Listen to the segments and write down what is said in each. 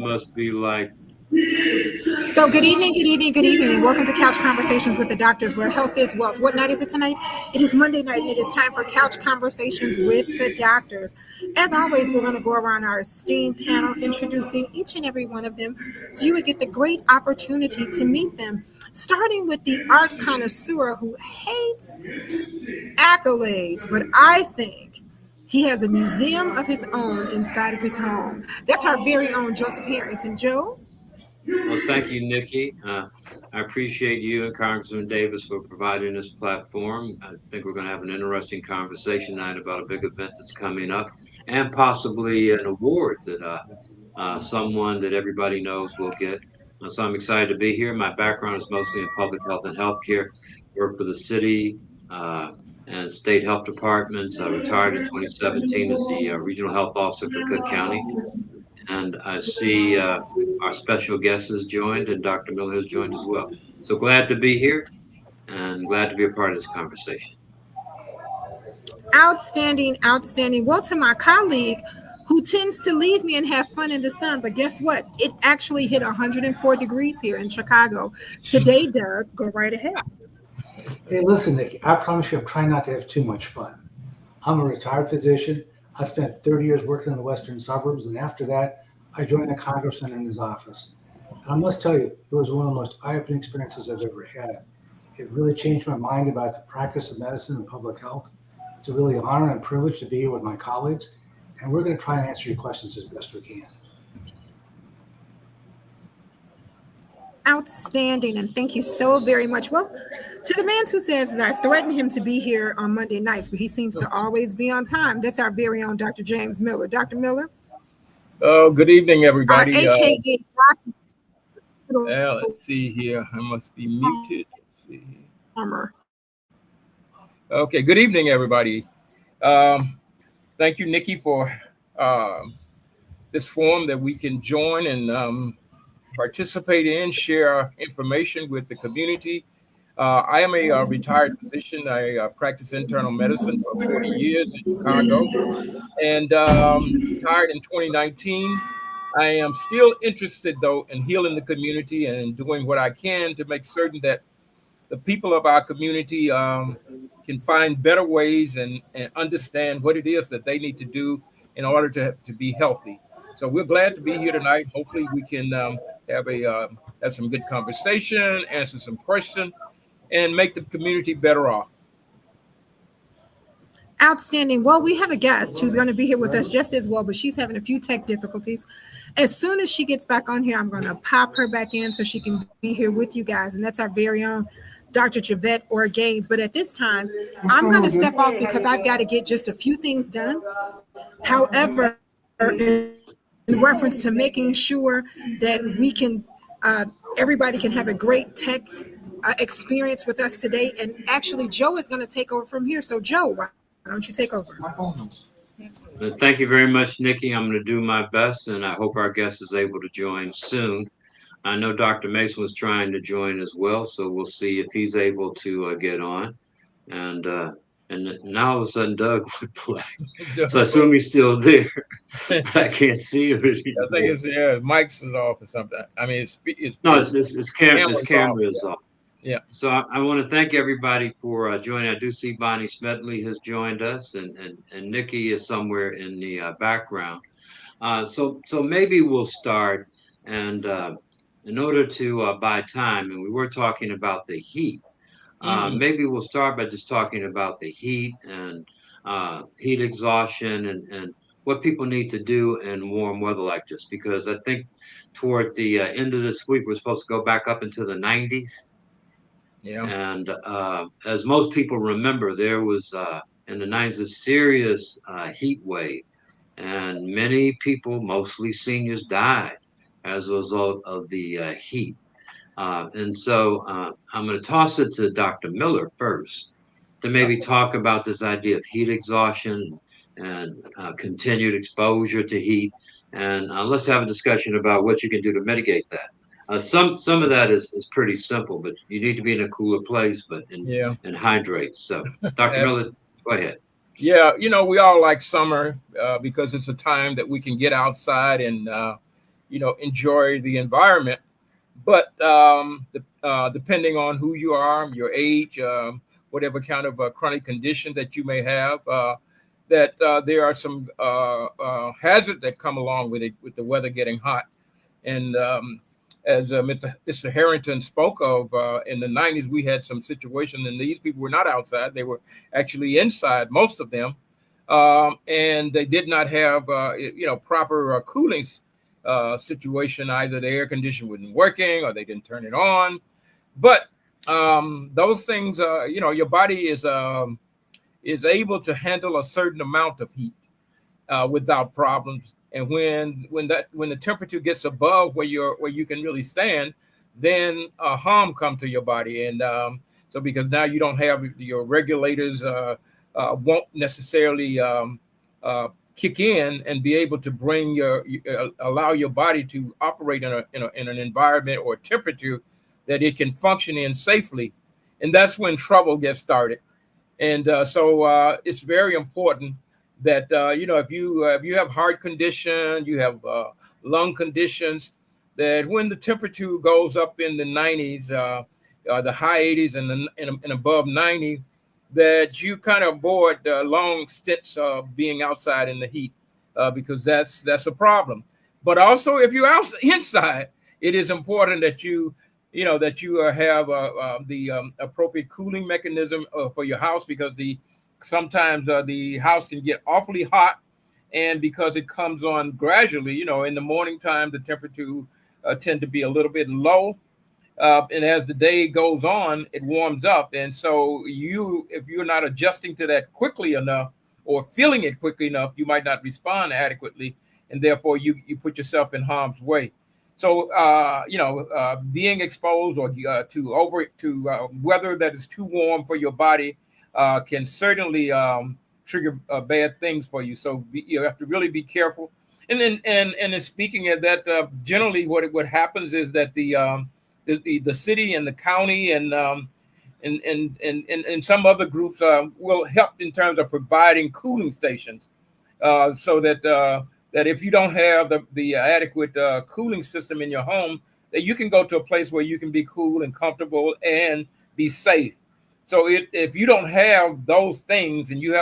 must be like, So, good evening, good evening, good evening, and welcome to Couch Conversations with the Doctors, where health is wealth. What night is it tonight? It is Monday night, and it is time for Couch Conversations with the Doctors. As always, we're going to go around our esteemed panel, introducing each and every one of them, so you would get the great opportunity to meet them. Starting with the art connoisseur who hates accolades, but I think he has a museum of his own inside of his home. That's our very own Joseph Harrington. Joe? well, thank you, Nikki. I appreciate you and Congressman Davis for providing this platform. I think we're going to have an interesting conversation tonight about a big event that's coming up and possibly an award that someone that everybody knows will get. So I'm excited to be here. My background is mostly in public health and healthcare. Work for the city and state health departments. I retired in 2017 as the regional health officer for Cook County. And I see our special guest has joined and Dr. Miller has joined as well. So glad to be here and glad to be a part of this conversation. Outstanding, outstanding. Well, to my colleague who tends to leave me and have fun in the sun, but guess what? It actually hit 104 degrees here in Chicago today. Doug, go right ahead. Hey, listen, Nikki, I promise you I'm trying not to have too much fun. I'm a retired physician. I spent 30 years working in the western suburbs, and after that, I joined the congressman in his office. And I must tell you, it was one of the most eye-opening experiences I've ever had. It really changed my mind about the practice of medicine and public health. It's a really honor and privilege to be here with my colleagues, and we're going to try and answer your questions as best we can. Outstanding, and thank you so very much. Well, to the man who says that I threatened him to be here on Monday nights, but he seems to always be on time. That's our very own Dr. James Miller. Dr. Miller? Oh, good evening, everybody. AKA yeah, let's see here. I must be muted. Let's see here. Armor. Okay, good evening, everybody. Thank you, Nikki, for this forum that we can join and participate in, share information with the community. I am a retired physician. I practice internal medicine for 40 years in Chicago and retired in 2019. I am still interested, though, in healing the community and doing what I can to make certain that the people of our community can find better ways and understand what it is that they need to do in order to be healthy. So we're glad to be here tonight. Hopefully we can have some good conversation, answer some questions, and make the community better off. Outstanding. Well, we have a guest who's going to be here with us just as well, but she's having a few tech difficulties. As soon as she gets back on here, I'm going to pop her back in so she can be here with you guys. And that's our very own Dr. Javette Organes. But at this time, I'm going to step off because I've got to get just a few things done. However, in reference to making sure that we can, everybody can have a great tech experience with us today. And actually, Joe is going to take over from here. So, Joe, why don't you take over? Thank you very much, Nikki. I'm going to do my best, and I hope our guest is able to join soon. I know Dr. Mason was trying to join as well, so we'll see if he's able to get on. And now all of a sudden, Doug went black. So I assume he's still there. But I can't see him anymore. I think it's mic's is off or something. I mean, his camera is off. Yeah. So I want to thank everybody for joining. I do see Bonnie Smedley has joined us, and Nikki is somewhere in the background. So maybe we'll start, and in order to buy time, and we were talking about the heat. Maybe we'll start by just talking about the heat and heat exhaustion and what people need to do in warm weather like this, because I think toward the end of this week, we're supposed to go back up into the 90s. Yeah. And as most people remember, there was in the 90s a serious heat wave, and many people, mostly seniors, died as a result of the heat. And so I'm going to toss it to Dr. Miller first to maybe talk about this idea of heat exhaustion and continued exposure to heat. And let's have a discussion about what you can do to mitigate that. Some of that is pretty simple, but you need to be in a cooler place, and hydrate. So, Dr. Miller, go ahead. Yeah, we all like summer because it's a time that we can get outside and enjoy the environment. But depending on who you are, your age, whatever kind of chronic condition that you may have, that there are some hazards that come along with it, with the weather getting hot. And as Mr. Harrington spoke of, in the 90s, we had some situation, and these people were not outside; they were actually inside, most of them, and they did not have proper cooling situation. Either the air conditioner wasn't working, or they didn't turn it on. But those things, your body is able to handle a certain amount of heat without problems. And when the temperature gets above where you can really stand, then harm comes to your body. And so because now you don't have your regulators won't necessarily kick in and be able to bring allow your body to operate in an environment or temperature that it can function in safely. And that's when trouble gets started. And so it's very important that if you have heart condition, you have lung conditions, that when the temperature goes up in the 90s, the high 80s and above 90, that you kind of avoid long stints of being outside in the heat, because that's a problem. But also, if you're inside, it is important that you have the appropriate cooling mechanism for your house, because sometimes the house can get awfully hot, and because it comes on gradually, in the morning time, the temperature tend to be a little bit low. And as the day goes on, it warms up. And so if you're not adjusting to that quickly enough or feeling it quickly enough, you might not respond adequately. And therefore you put yourself in harm's way. So, being exposed or to weather that is too warm for your body can certainly trigger bad things for you. So you have to really be careful. And then speaking of that, generally what happens is that the city and the county and some other groups will help in terms of providing cooling stations, so that if you don't have the adequate cooling system in your home, that you can go to a place where you can be cool and comfortable and be safe. So if you don't have those things, and you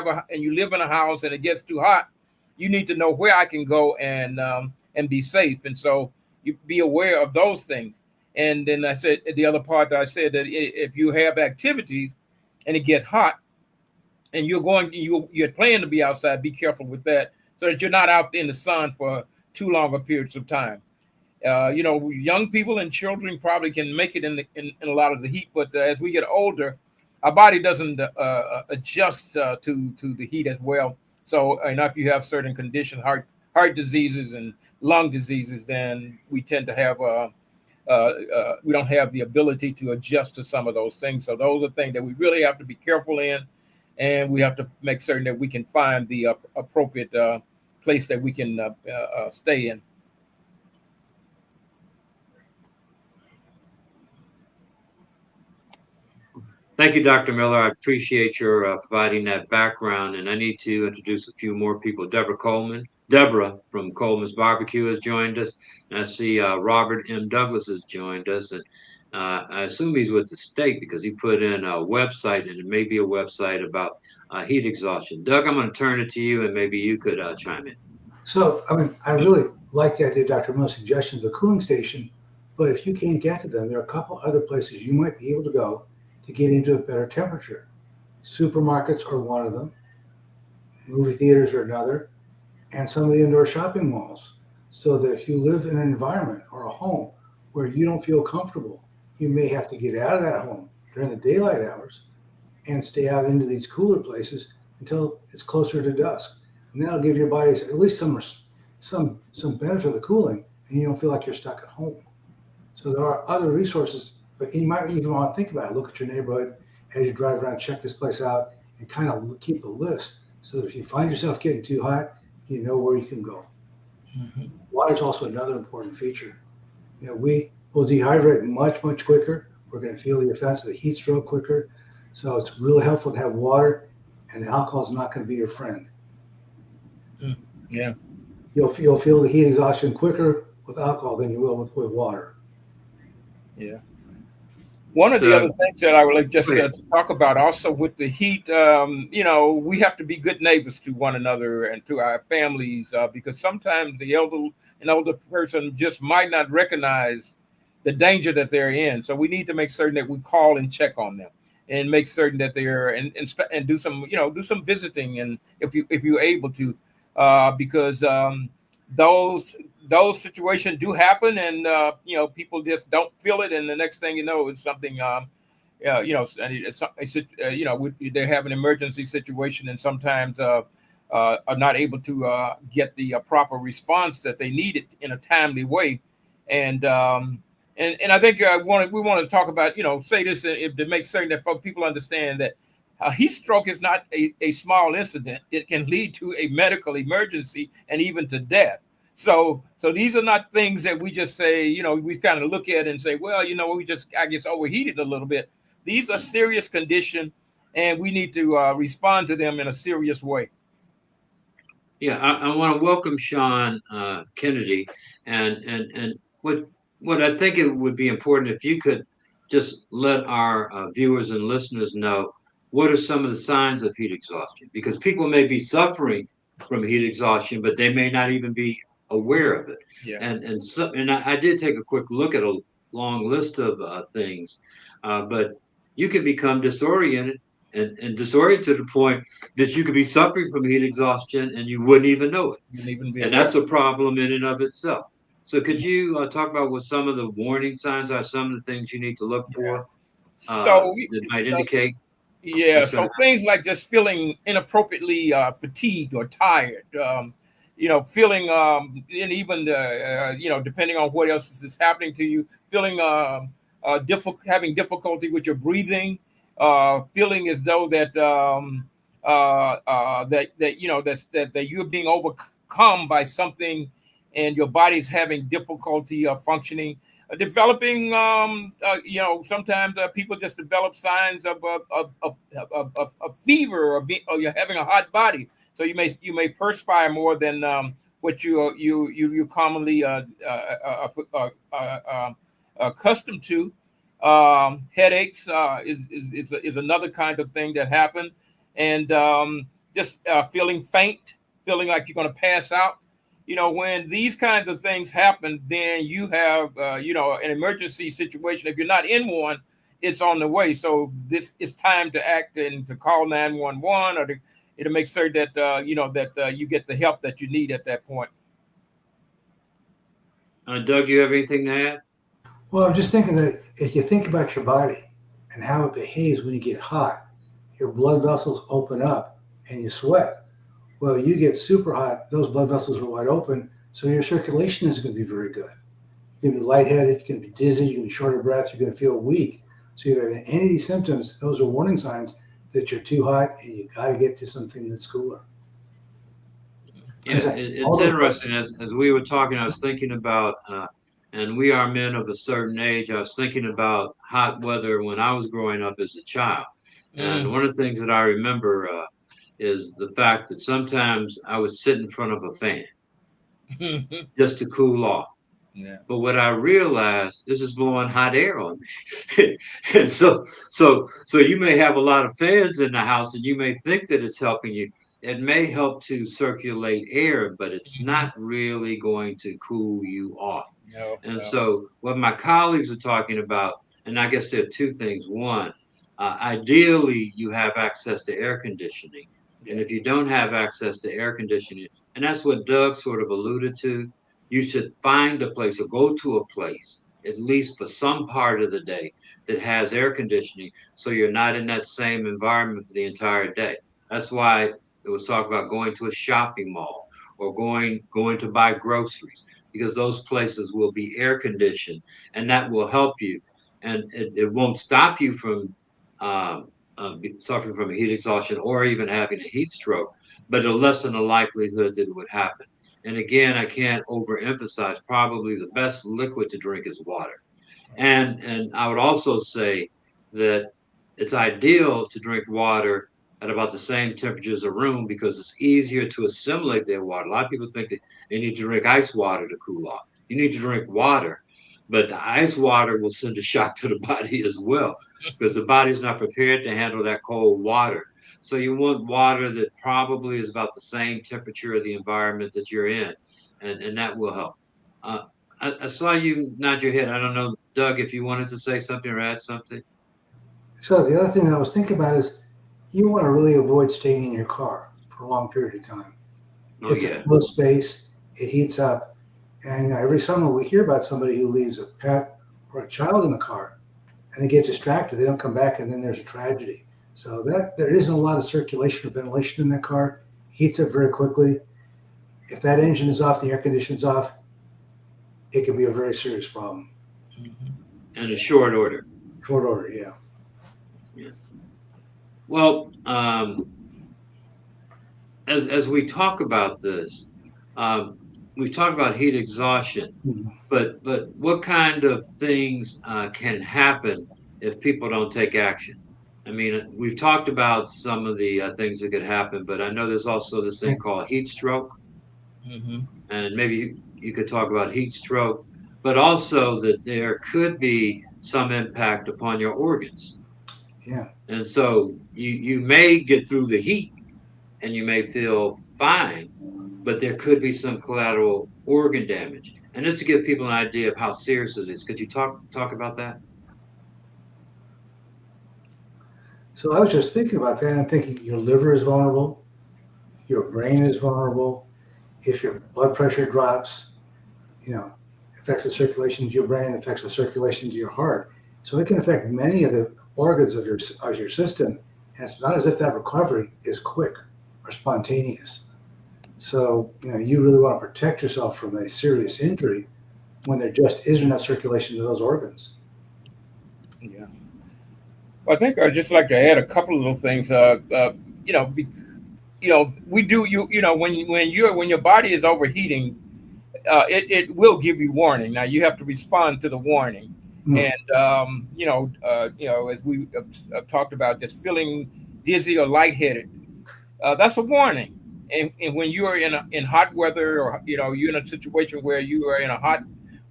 live in a house and it gets too hot, you need to know where I can go and be safe. And so you be aware of those things. And then I said the other part that I said, that if you have activities and it gets hot and you're planning to be outside, be careful with that, so that you're not out in the sun for too long a periods of time. Young people and children probably can make it in a lot of the heat, but as we get older, our body doesn't adjust to the heat as well. So, if you have certain conditions, heart diseases and lung diseases, then we tend to have we don't have the ability to adjust to some of those things. So those are things that we really have to be careful in, and we have to make certain that we can find the appropriate place that we can stay in. Thank you, Dr. Miller. I appreciate your providing that background. And I need to introduce a few more people. Deborah from Coleman's Barbecue has joined us. And I see Robert M. Douglas has joined us. And I assume he's with the state because he put in a website, and it may be a website about heat exhaustion. Doug, I'm going to turn it to you, and maybe you could chime in. So, I really like the idea of Dr. Miller's suggestions of a cooling station, but if you can't get to them, there are a couple other places you might be able to go to get into a better temperature. Supermarkets are one of them, movie theaters are another, and some of the indoor shopping malls. So that if you live in an environment or a home where you don't feel comfortable, you may have to get out of that home during the daylight hours and stay out into these cooler places until it's closer to dusk. And that'll give your body at least some benefit of the cooling, and you don't feel like you're stuck at home. So there are other resources, but you might even want to think about it. Look at your neighborhood as you drive around, check this place out, and kind of keep a list so that if you find yourself getting too hot, you know where you can go. Mm-hmm. Water is also another important feature. We will dehydrate much, much quicker. We're going to feel the effects of the heat stroke quicker. So it's really helpful to have water, and alcohol is not going to be your friend. Yeah. You'll feel the heat exhaustion quicker with alcohol than you will with water. Yeah. One of the other So, things that I would like just wait, to talk about also with the heat, we have to be good neighbors to one another and to our families because sometimes an older person just might not recognize the danger that they're in. So we need to make certain that we call and check on them and make certain that they're and do some do some visiting and if you're able to because those those situations do happen, and people just don't feel it, and the next thing you know, it's something. Yeah, and they have an emergency situation, and sometimes are not able to get the proper response that they needed in a timely way, and I think we want to talk about say this to make certain that people understand that heat stroke is not a small incident. It can lead to a medical emergency and even to death. So these are not things that we just say, we kind of look at and say, well, we just, I guess, overheated a little bit. These are serious conditions, and we need to respond to them in a serious way. yeah, I want to welcome Sean Kennedy, and what I think it would be important if you could just let our viewers and listeners know what are some of the signs of heat exhaustion, because people may be suffering from heat exhaustion, but they may not even be aware of it. Yeah. And I did take a quick look at a long list of things, but you can become disoriented and disoriented to the point that you could be suffering from heat exhaustion and you wouldn't even know it. And even be And aware. that's a problem in and of itself. So, could you talk about what some of the warning signs are, some of the things you need to look Yeah. for So, that might indicate yeah, what's going so to things like just feeling inappropriately fatigued or tired, feeling, and even depending on what else is happening to you, feeling having difficulty with your breathing, feeling as though that that you're being overcome by something, and your body's having difficulty functioning developing sometimes people just develop signs of fever or you're having a hot body, so you may perspire more than what you commonly accustomed to. Headaches is another kind of thing that happen, and just feeling faint, feeling like you're going to pass out. When these kinds of things happen, then you have an emergency situation. If you're not in one, it's on the way. So this is time to act and to call 911 or to make sure that you get the help that you need at that point. Doug, do you have anything to add? Well, I'm just thinking that if you think about your body and how it behaves when you get hot, your blood vessels open up and you sweat. Well, you get super hot, those blood vessels are wide open, so your circulation is going to be very good. You're going to be lightheaded, you're going to be dizzy, you're going to be short of breath, you're going to feel weak. So if you have any of these symptoms, those are warning signs that you're too hot and you got to get to something that's cooler. Yeah, it's interesting. As we were talking, I was thinking about, and we are men of a certain age. I was thinking about hot weather when I was growing up as a child. And Mm. one of the things that I remember is the fact that sometimes I would sit in front of a fan just to cool off. Yeah. But what I realized, this is blowing hot air on me. And so you may have a lot of fans in the house and you may think that it's helping you. It may help to circulate air, but it's Mhm. not really going to cool you off. No, And no. so what my colleagues are talking about, and I guess there are two things. One, ideally you have access to air conditioning. And Yeah. if you don't have access to air conditioning, and that's what Doug sort of alluded to, you should find a place or go to a place, at least for some part of the day, that has air conditioning so you're not in that same environment for the entire day. That's why it was talk about going to a shopping mall or going to buy groceries, because those places will be air conditioned and that will help you. And it won't stop you from suffering from a heat exhaustion or even having a heat stroke, but it'll lessen the likelihood that it would happen. And again, I can't overemphasize, probably the best liquid to drink is water. And I would also say that it's ideal to drink water at about the same temperature as a room because it's easier to assimilate their water. A lot of people think that they need to drink ice water to cool off. you need to drink water. But the ice water will send a shock to the body as well, because the body's not prepared to handle that cold water. So you want water that probably is about the same temperature of the environment that you're in, and that will help. Uh, I saw you nod your head. I don't know, Doug, if you wanted to say something or add something. So the other thing that I was thinking about is you want to really avoid staying in your car for a long period of time. Oh It's a yeah, closed space, it heats up, and every summer we hear about somebody who leaves a pet or a child in the car, and they get distracted. They don't come back, and then there's a tragedy. So that there isn't a lot of circulation or ventilation in that car. Heats up very quickly. If that engine is off, the air conditioning's off, it can be a very serious problem. in a short order. Short order, yeah. Yeah. Well, as we talk about this, um, we've talked about heat exhaustion, Mhm. but what kind of things can happen if people don't take action? I mean, we've talked about some of the things that could happen, but I know there's also this thing called heat stroke, Mm-hmm. and maybe you could talk about heat stroke, but also that there could be some impact upon your organs. Yeah. And so you may get through the heat and you may feel fine, but there could be some collateral organ damage. And just to give people an idea of how serious it is, could you talk about that? So I was just thinking about that and thinking your liver is vulnerable, your brain is vulnerable. If your blood pressure drops, you know, affects the circulation to your brain, affects the circulation to your heart. So it can affect many of the organs of your system. And it's not as if that recovery is quick or spontaneous. So, you really want to protect yourself from a serious injury when there just isn't enough circulation to those organs. Yeah. Well, I think I'd just like to add a couple of little things. You know, be, we do when your body is overheating, it will give you warning. Now you have to respond to the warning, Mm. and as we have talked about, just feeling dizzy or lightheaded, that's a warning. And when you are in hot weather, or you're in a situation where you are in a hot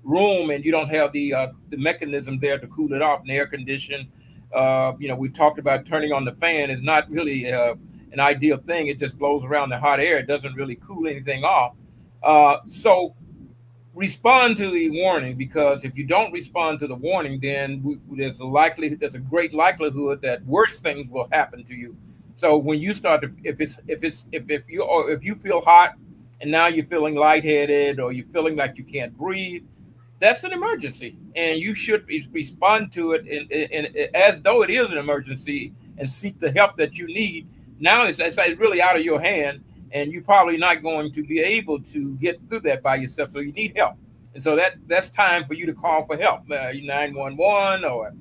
room and you don't have the mechanism there to cool it off, an air condition. We talked about turning on the fan is not really an ideal thing. It just blows around the hot air. It doesn't really cool anything off. So respond to the warning, because if you don't respond to the warning, then there's a great likelihood that worse things will happen to you. So when you start to, if you feel hot and now you're feeling lightheaded or you're feeling like you can't breathe, that's an emergency, and you should respond to it as though it is an emergency and seek the help that you need. Now it's really out of your hand, and you're probably not going to be able to get through that by yourself. So you need help, and so that's time for you to call for help, 911, or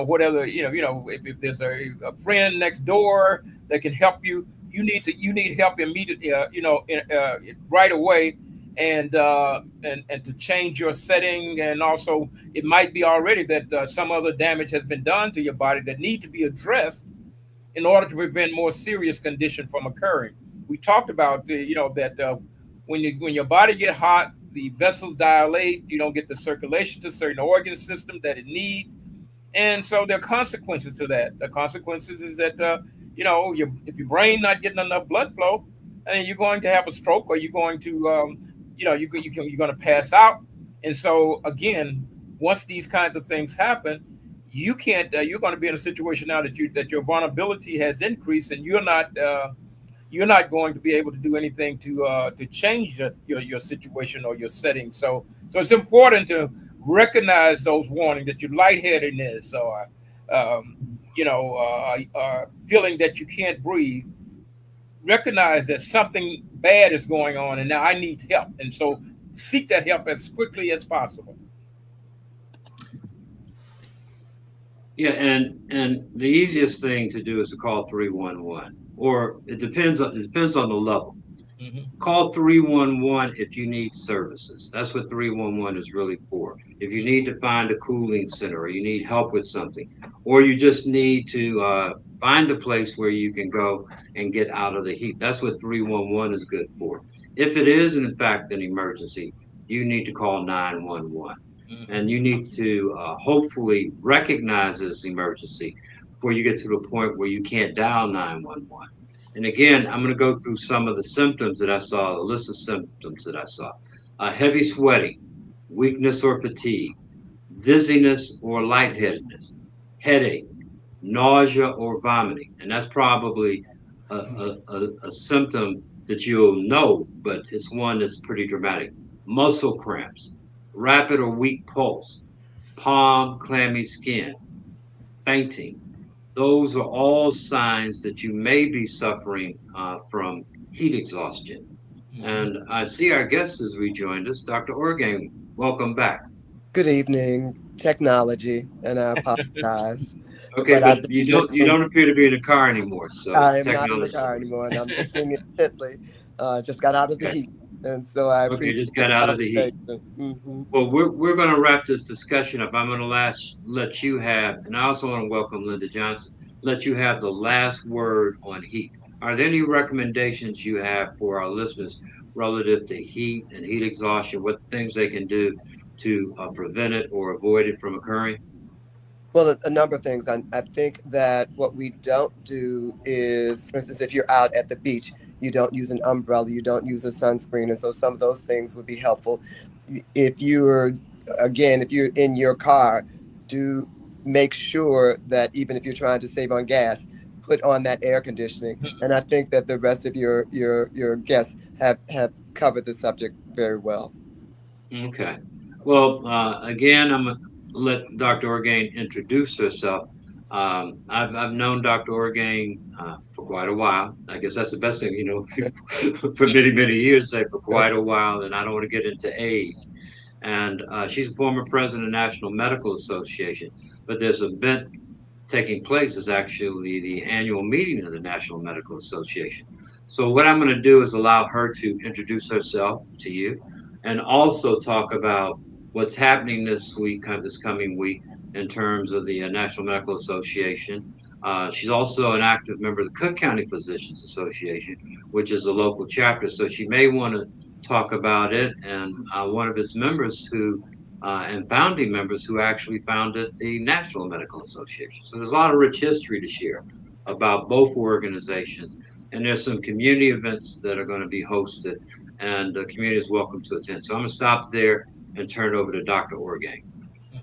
whatever. If there's a friend next door that can help you, you need help immediately. Right away, and to change your setting. And also it might be already that some other damage has been done to your body that need to be addressed in order to prevent more serious condition from occurring. We talked about that when your body get hot, the vessels dilate, you don't get the circulation to certain organ systems that it needs, and so there are consequences to that. The consequences is that if your brain not getting enough blood flow, and you're going to have a stroke, or you're going to you're going to pass out. And so again, once these kinds of things happen, you can't. You're going to be in a situation now that your vulnerability has increased, and you're not going to be able to do anything to change your situation or your setting. So it's important to recognize those warnings, that your lightheadedness, or feeling that you can't breathe. Recognize that something bad is going on, and now I need help, and so seek that help as quickly as possible. Yeah, and the easiest thing to do is to call 311, or it depends on the level. Hmm. Call 311 if you need services. That's what 311 is really for. If you need to find a cooling center, or you need help with something, or you just need to find a place where you can go and get out of the heat, that's what 311 is good for. If it is, in fact, an emergency, you need to call 911. And Mhm. you need to hopefully recognize this emergency before you get to the point where you can't dial 911. And again, I'm going to go through some of the symptoms that I saw, the list of symptoms that I saw. Heavy sweating, weakness or fatigue, dizziness or lightheadedness, headache, nausea or vomiting. And that's probably a symptom that you'll know, but it's one that's pretty dramatic. Muscle cramps, rapid or weak pulse, palm, clammy skin, fainting. Those are all signs that you may be suffering from heat exhaustion. Mhm. And I see our guest has rejoined us, Dr. Organg. Welcome back. Good evening, technology, and I apologize, Okay, but I've but been you listening. don't appear to be in a car anymore, so I am not in the technology. car anymore, and I'm listening intently. Just got out of the Okay, heat, and so I okay, appreciate just the got out of the heat. conversation. Well, we're going to wrap this discussion up. I'm going to let you have, and I also want to welcome Linda Johnson. Let you have the last word on heat. Are there any recommendations you have for our listeners relative to heat and heat exhaustion? What things they can do to prevent it or avoid it from occurring? Well, a number of things. I think that what we don't do is, for instance, if you're out at the beach, you don't use an umbrella, you don't use a sunscreen. And so some of those things would be helpful. If you're, again, if you're in your car, do make sure that even if you're trying to save on gas, put on that air conditioning. And I think that the rest of your guests have covered the subject very well. Okay. Well, again, I'm gonna let Dr. Orgain introduce herself. I've known Dr. Orgain for quite a while. I guess that's the best thing, for many, many years, say for quite a while, and I don't want to get into age. And she's a former president of the National Medical Association. But there's an event taking place is actually the annual meeting of the National Medical Association. So what I'm going to do is allow her to introduce herself to you and also talk about what's happening this week, this coming week, in terms of the National Medical Association. She's also an active member of the Cook County Physicians Association, which is a local chapter. So she may want to talk about it. And one of its members and founding members who actually founded the National Medical Association. So there's a lot of rich history to share about both organizations. And there's some community events that are going to be hosted, and the community is welcome to attend. So I'm going to stop there and turn it over to Dr. Organg.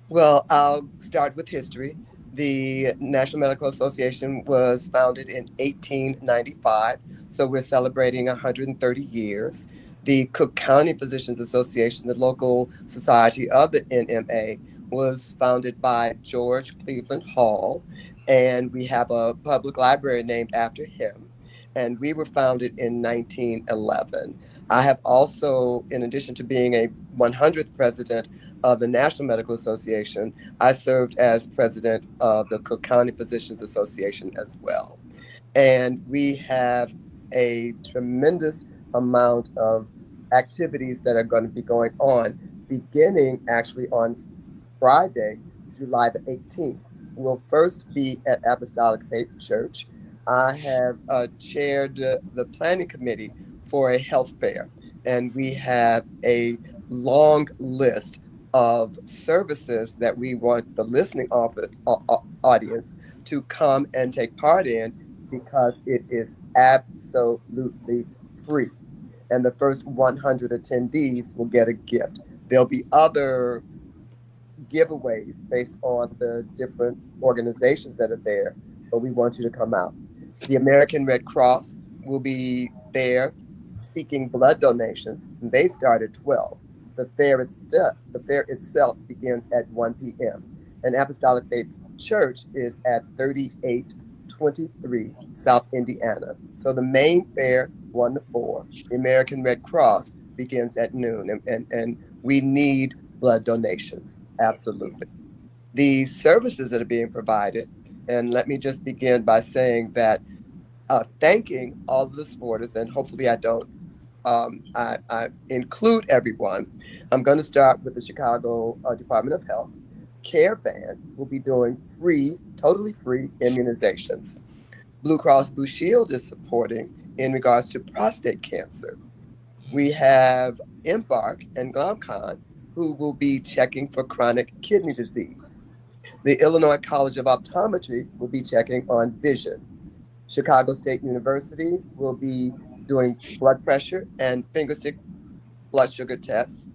Well, I'll start with history. The National Medical Association was founded in 1895, so we're celebrating 130 years. The Cook County Physicians Association, the local society of the NMA, was founded by George Cleveland Hall, and we have a public library named after him. And we were founded in 1911. I have also, in addition to being a 100th president of the National Medical Association, I served as president of the Cook County Physicians Association as well. And we have a tremendous amount of activities that are going to be going on, beginning actually on Friday, July the 18th. We'll first be at Apostolic Faith Church. I have chaired the planning committee for a health fair, and we have a long list of services that we want the listening audience to come and take part in because it is absolutely free. And the first 100 attendees will get a gift. There'll be other giveaways based on the different organizations that are there, but we want you to come out. The American Red Cross will be there seeking blood donations, and they start at 12. The fair itself begins at 1 p.m. And Apostolic Faith Church is at 3823 South Indiana. So the main fair, 1 to 4. The American Red Cross begins at noon, and we need blood donations. Absolutely. The services that are being provided, and let me just begin by saying that thanking all of the supporters, and hopefully I don't, I include everyone. I'm going to start with the Chicago Department of Health. Caravan will be doing free, totally free immunizations. Blue Cross Blue Shield is supporting in regards to prostate cancer. We have Embark and Glomcon, who will be checking for chronic kidney disease. The Illinois College of Optometry will be checking on vision. Chicago State University will be doing blood pressure and fingerstick blood sugar tests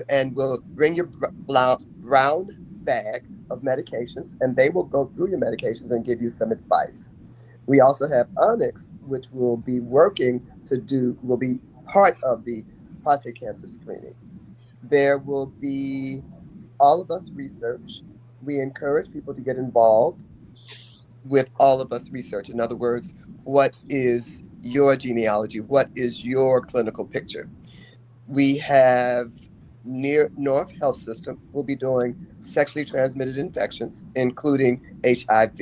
and will bring your brown bag of medications, and they will go through your medications and give you some advice. We also have Onyx, which will be will be part of the prostate cancer screening. There will be All of Us Research. We encourage people to get involved with All of Us Research. In other words, what is your genealogy? What is your clinical picture? We have Near North Health System will be doing sexually transmitted infections, including HIV.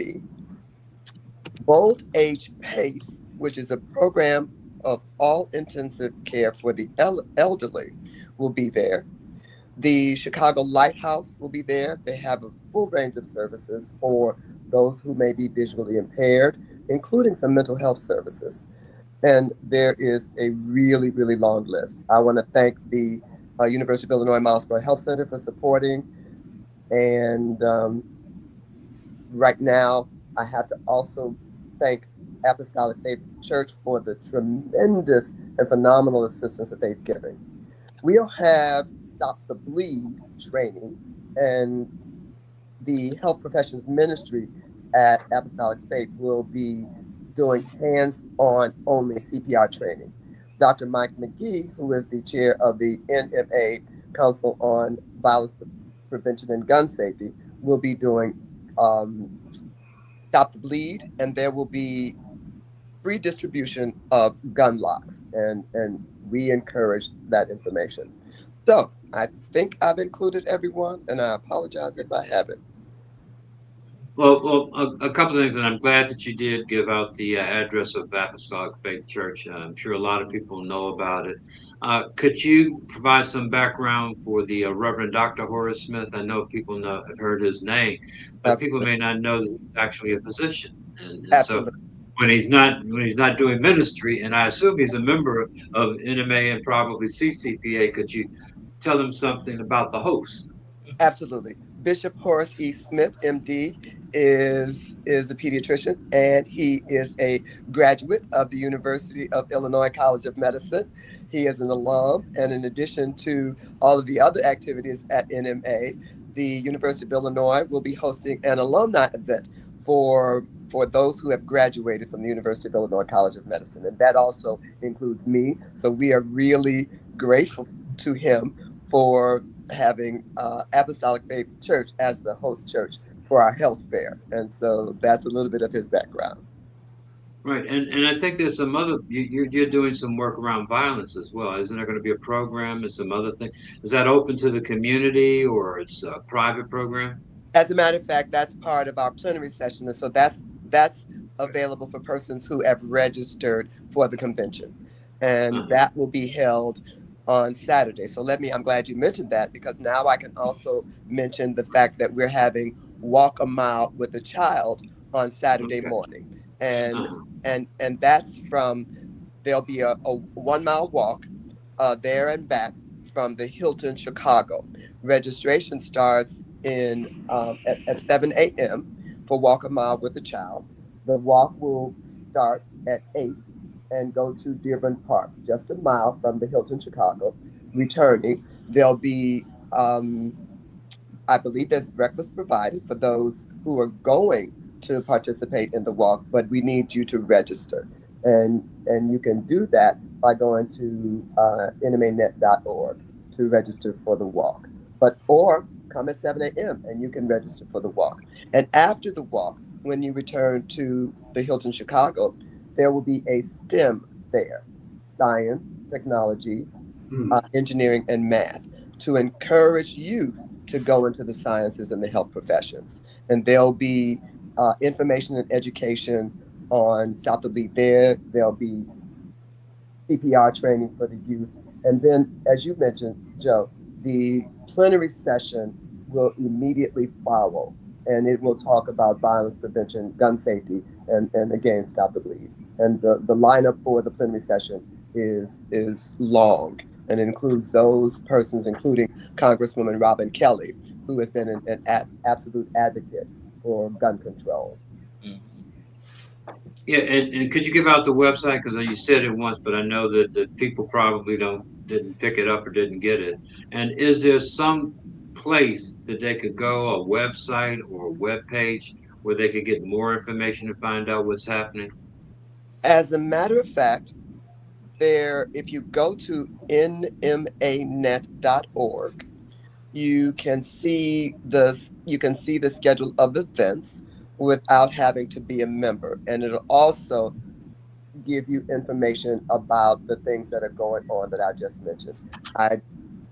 Bold Age PACE, which is a program of all intensive care for the elderly, will be there. The Chicago Lighthouse will be there. They have a full range of services for those who may be visually impaired, including some mental health services. And there is a really, really long list. I want to thank the University of Illinois Milesboro Health Center for supporting. And right now, I have to also thank Apostolic Faith Church for the tremendous and phenomenal assistance that they've given. We'll have Stop the Bleed training, and the Health Professions Ministry at Apostolic Faith will be doing hands-on only CPR training. Dr. Mike McGee, who is the chair of the NMA Council on Violence Prevention and Gun Safety, will be doing Stop the Bleed, and there will be free distribution of gun locks, and we encourage that information. So I think I've included everyone, and I apologize if I haven't. Well, a couple of things, and I'm glad that you did give out the address of Apostolic Faith Church. I'm sure a lot of people know about it. Could you provide some background for the Reverend Dr. Horace Smith? I know people have heard his name, but people Absolutely. may not know that he's actually a physician, and so Absolutely. when he's not doing ministry, and I assume he's a member of NMA and probably CCPA, could you tell him something about the host? Absolutely. Bishop Horace E. Smith, MD, is a pediatrician, and he is a graduate of the University of Illinois College of Medicine. He is an alum, and in addition to all of the other activities at NMA, the University of Illinois will be hosting an alumni event for those who have graduated from the University of Illinois College of Medicine, and that also includes me. So we are really grateful to him for having Apostolic Faith Church as the host church for our health fair. And so that's a little bit of his background. Right, and I think there's some other you're doing some work around violence as well. Isn't there going to be a program and some other thing? Is that open to the community or it's a private program? As a matter of fact, that's part of our plenary session. And so that's available for persons who have registered for the convention. And Uh-huh. that will be held on Saturday. So I'm glad you mentioned that, because now I can also mention the fact that we're having Walk a Mile with a Child on Saturday Okay. morning. And Uh-huh. and that's there'll be a 1 mile walk there and back from the Hilton Chicago. Registration starts at 7 a.m. for Walk a Mile with a Child. The walk will start at 8 and go to Dearborn Park, just a mile from the Hilton Chicago. Returning, there'll be, I believe there's breakfast provided for those who are going to participate in the walk, but we need you to register. And you can do that by going to nmanet.org to register for the walk. Or come at 7 a.m. and you can register for the walk. And after the walk, when you return to the Hilton Chicago, there will be a STEM fair: science, technology, engineering, and math, to encourage youth to go into the sciences and the health professions. And there'll be information and education on Stop the Bleed there. There'll be CPR training for the youth. And then, as you mentioned, Joe, the plenary session will immediately follow, and it will talk about violence prevention, gun safety, and again, Stop the Bleed. And the lineup for the plenary session is long, and it includes those persons, including Congresswoman Robin Kelly, who has been an absolute advocate for gun control. Yeah, and could you give out the website? Because you said it once, but I know that people probably didn't pick it up or didn't get it. And is there some place that they could go, a website or a web page where they could get more information to find out what's happening? As a matter of fact, if you go to nmanet.org, you can see the schedule of events without having to be a member, and it'll also give you information about the things that are going on that I just mentioned. I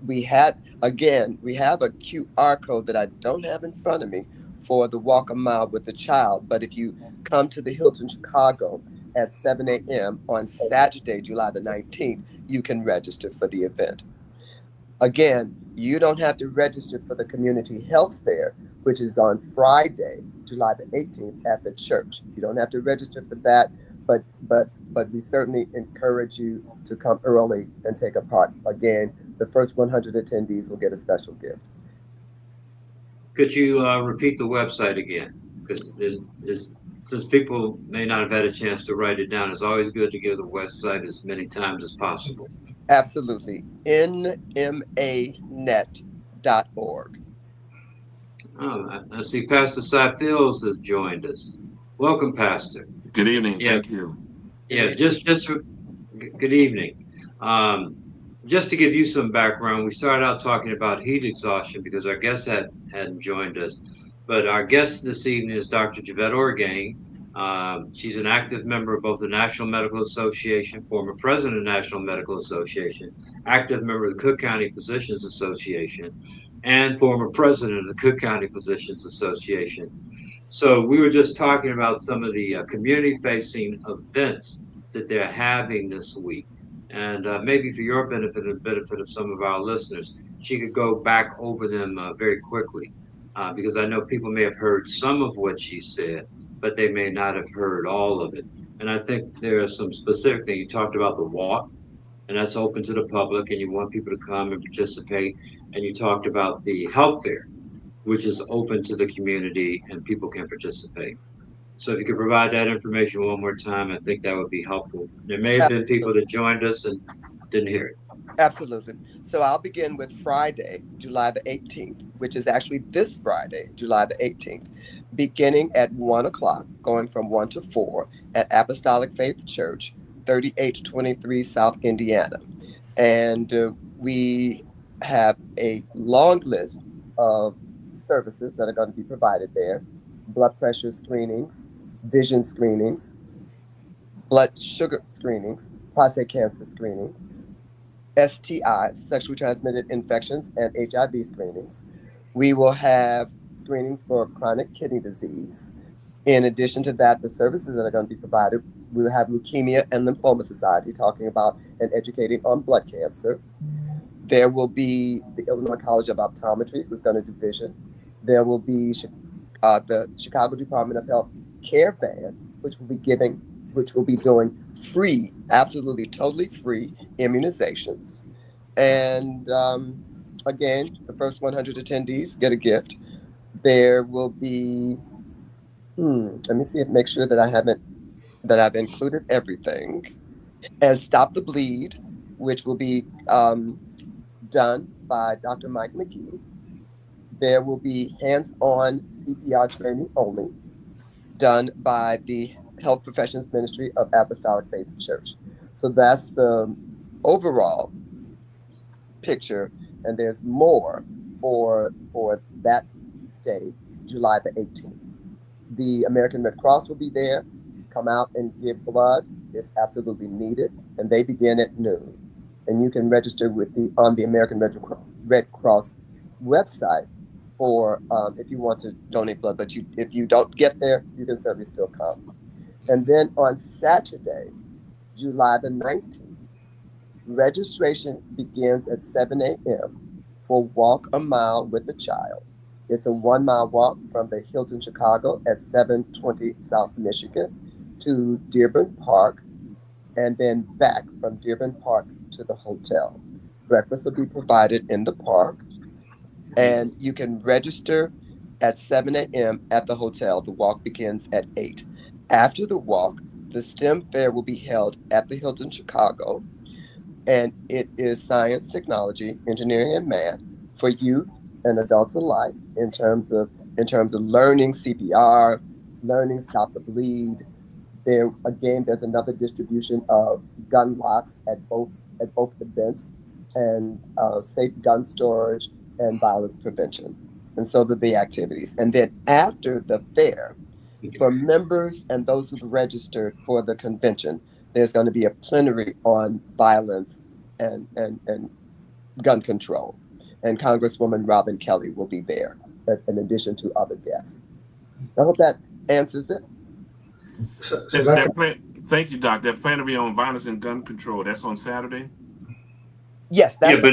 we have a QR code that I don't have in front of me for the Walk a Mile with the Child, but if you come to the Hilton Chicago at 7 a.m. on Saturday, July the 19th, you can register for the event. Again, you don't have to register for the community health fair, which is on Friday, July the 18th at the church. You don't have to register for that, but we certainly encourage you to come early and take a part. Again, the first 100 attendees will get a special gift. Could you repeat the website again? Because since people may not have had a chance to write it down, it's always good to give the website as many times as possible. Absolutely. nmanet.org. I see Pastor Cy Fields has joined us. Welcome, Pastor. Good evening. Yeah. Thank you. Yeah, good evening. Just to give you some background, we started out talking about heat exhaustion because our guest hadn't joined us. But our guest this evening is Dr. Javette Orgain. She's an active member of both the National Medical Association, former president of the National Medical Association, active member of the Cook County Physicians Association, and former president of the Cook County Physicians Association. So we were just talking about some of the community-facing events that they're having this week. And maybe for your benefit and the benefit of some of our listeners, she could go back over them very quickly. Because I know people may have heard some of what she said, but they may not have heard all of it. And I think there are some specific things. You talked about the walk, and that's open to the public, and you want people to come and participate. And you talked about the health fair, which is open to the community and people can participate. So if you could provide that information one more time, I think that would be helpful. There may have been people that joined us and didn't hear it. Absolutely. So I'll begin with Friday, July the 18th, which is actually this Friday, July the 18th, beginning at 1 o'clock, going from 1 to 4 at Apostolic Faith Church, 3823 South Indiana. And we have a long list of services that are going to be provided there: blood pressure screenings, vision screenings, blood sugar screenings, prostate cancer screenings, STIs, sexually transmitted infections, and HIV screenings. We will have screenings for chronic kidney disease. In addition to that, the services that are going to be provided, we will have Leukemia and Lymphoma Society talking about and educating on blood cancer. There will be the Illinois College of Optometry, who's going to do vision. There will be the Chicago Department of Health Care Van, which will be doing free, absolutely totally free immunizations. And again, the first 100 attendees get a gift. There will be, let me see, make sure that I've included everything. And Stop the Bleed, which will be done by Dr. Mike McGee. There will be hands-on CPR training only, done by the Health Professions Ministry of Apostolic Faith Church. So that's the overall picture, and there's more for that day, July the 18th. The American Red Cross will be there. Come out and give blood. It's absolutely needed, and they begin at noon. And you can register on the American Red Cross website for if you want to donate blood. But if you don't get there, you can certainly still come. And then on Saturday, July the 19th, registration begins at 7 a.m. for Walk a Mile with the Child. It's a 1 mile walk from the Hilton Chicago at 720 South Michigan to Dearborn Park and then back from Dearborn Park to the hotel. Breakfast will be provided in the park, and you can register at 7 a.m. at the hotel. The walk begins at 8. After the walk, the STEM fair will be held at the Hilton Chicago, and it is science, technology, engineering, and math for youth and adults alike in terms of learning CPR, learning stop the bleed. There again, there's another distribution of gun locks at both events, and safe gun storage and violence prevention. And so the activities. And then after the fair, for members and those who've registered for the convention, there's going to be a plenary on violence and gun control. And Congresswoman Robin Kelly will be there, in addition to other guests. I hope that answers it. So Dr. Thank you, Doc. That plenary on violence and gun control, that's on Saturday? Yes, Yeah, that's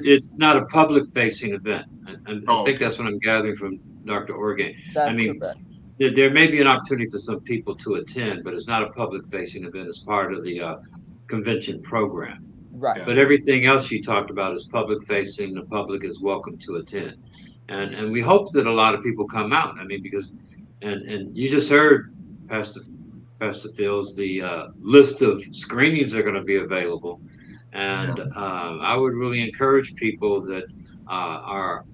it's not a public-facing event. I Oh, think okay. that's what I'm gathering from Dr. Organ. I that's mean, correct. there may be an opportunity for some people to attend, but it's not a public-facing event. It's part of the convention program. Right. But Gotcha. everything else you talked about is public-facing. The public is welcome to attend, and we hope that a lot of people come out. I mean, because and you just heard Pastor Pastor Fields the list of screenings that are going to be available. Yeah. And I would really encourage people that are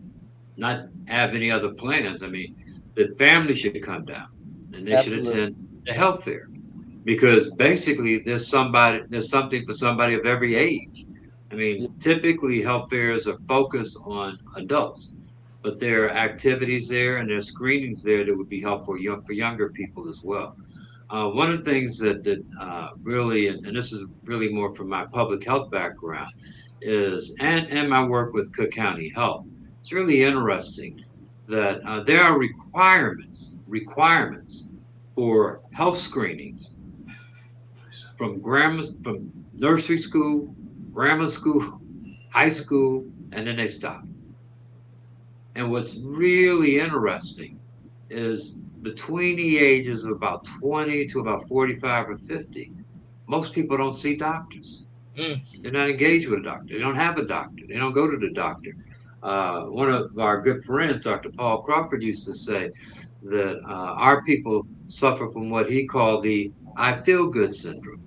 not have any other plans. I mean, that families should come down and they should Absolutely. attend the health fair because basically there's something for somebody of every age. I Yeah. mean, typically health fairs are focused on adults, but there are activities there and there's screenings there that would be helpful for younger people as well. One of the things that really, and this is really more from my public health background, is and my work with Cook County Health. It's really interesting that there are requirements for health screenings from nursery school, grammar school, high school, and then they stop. And what's really interesting is between the ages of about 20 to about 45 or 50, most people don't see doctors. Mm. They're not engaged with a doctor. They don't have a doctor. They don't go to the doctor. One of our good friends, Dr. Paul Crawford, used to say that our people suffer from what he called the I feel good syndrome.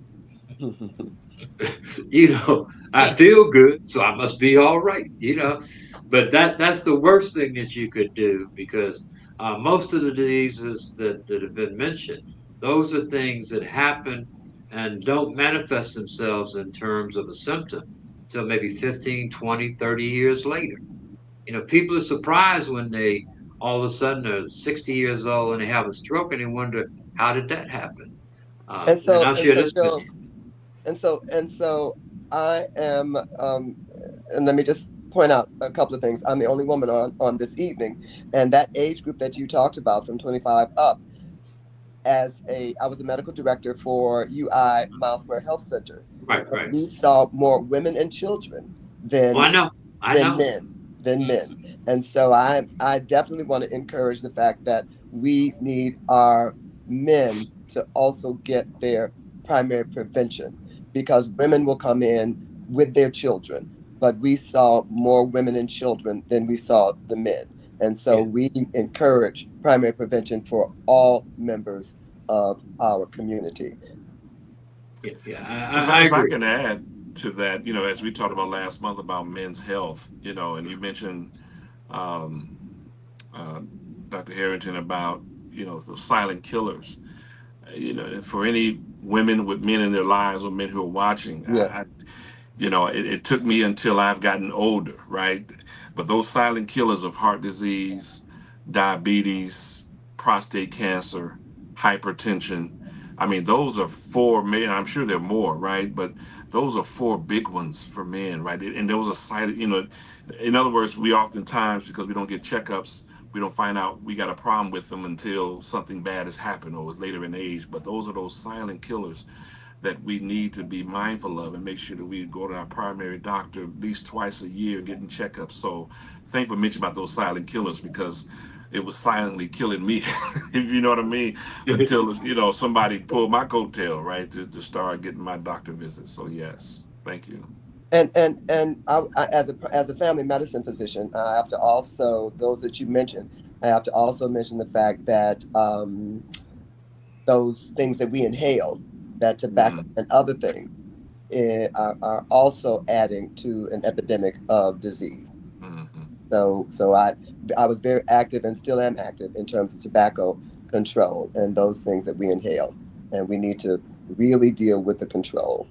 you know, I feel good, so I must be all right, But that's the worst thing that you could do because most of the diseases that have been mentioned, those are things that happen and don't manifest themselves in terms of a symptom until maybe 15, 20, 30 years later. People are surprised when they all of a sudden are 60 years old and they have a stroke and they wonder, how did that happen? and And so I'll and share so this with Joe, you. and so I am, and let me just point out a couple of things. I'm the only woman on this evening, and that age group that you talked about from 25 up. I was a medical director for UI Mile Square Health Center, Right, and right. we saw more women and children Oh, than I know. I than know. men than men. And so I definitely want to encourage the fact that we need our men to also get their primary prevention, because women will come in with their children, but we saw more women and children than we saw the men. And so Yeah, we encourage primary prevention for all members of our community. yeah, yeah. If I I, if I agree. can add to that, as we talked about last month about men's health, and you mentioned um, uh, Dr. Harrington about, the silent killers. For any women with men in their lives or men who are watching, Yes. it took me until I've gotten older, right? But those silent killers of heart disease, diabetes, prostate cancer, hypertension, I mean, those are four men. I'm sure there are more, right? But those are four big ones for men, right? And those are silent, in other words, we oftentimes, because we don't get checkups, we don't find out we got a problem with them until something bad has happened or later in age. But those are those silent killers that we need to be mindful of and make sure that we go to our primary doctor at least twice a year getting checkups. So thankful for mentioning about those silent killers because it was silently killing me, if you know what I mean, until, somebody pulled my coattail, right, to start getting my doctor visits. So yes, thank you. As a family medicine physician, I have to also, those that you mentioned, I have to also mention the fact that those things that we inhale, that tobacco Mhm. and other things, are also adding to an epidemic of disease. Mhm. So I was very active and still am active in terms of tobacco control and those things that we inhale, and we need to really deal with the control.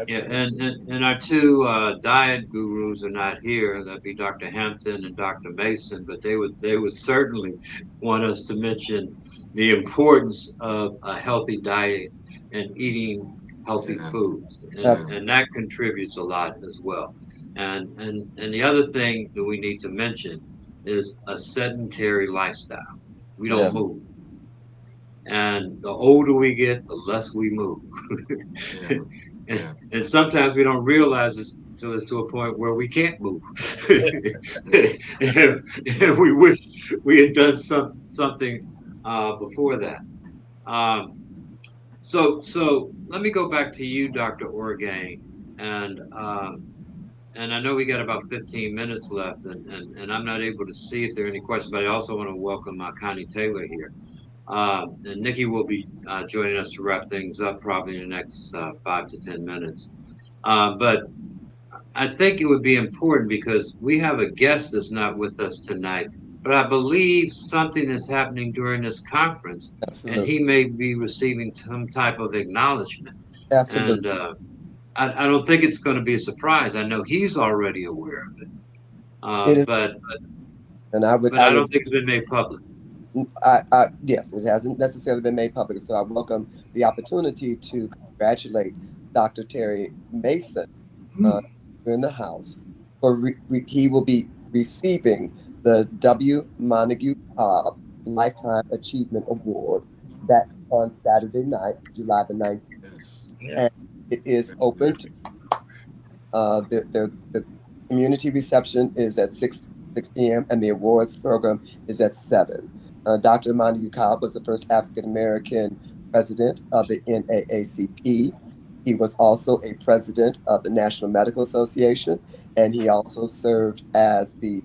Yeah, Absolutely. and our two diet gurus are not here. That'd be Dr. Hampton and Dr. Mason, but they would certainly want us to mention the importance of a healthy diet and eating healthy Yeah, foods, Ab- yeah, and that contributes a lot as well. And the other thing that we need to mention is a sedentary lifestyle. We Yeah, don't move, and the older we get, the less we move. yeah, and, yeah, and sometimes we don't realize this until it's to a point where we can't move. and yeah. we wish we had done something before that. Um, so let me go back to you, Dr. Orgain, and I know we got about 15 minutes left, and I'm not able to see if there are any questions, but I also want to welcome Connie Taylor here. And Nikki will be joining us to wrap things up probably in the next 5 to 10 minutes. But I think it would be important because we have a guest that's not with us tonight, but I believe something is happening during this conference, and absolutely, he may be receiving some type of acknowledgement. absolutely. And I don't think it's going to be a surprise. I know he's already aware of it, It is, but and I would, but I I would, don't think it's been made public. yes, it hasn't necessarily been made public. So I welcome the opportunity to congratulate Dr. Terry Mason Hmm. uh, in the House for he will be receiving the W. Montague Cobb Lifetime Achievement Award that on Saturday night, July the 19th, Yes. Yeah. and it is open to the community reception is at 6 p.m. and the awards program is at 7. Dr. Montague Cobb was the first African American president of the NAACP. He was also a president of the National Medical Association, and he also served as the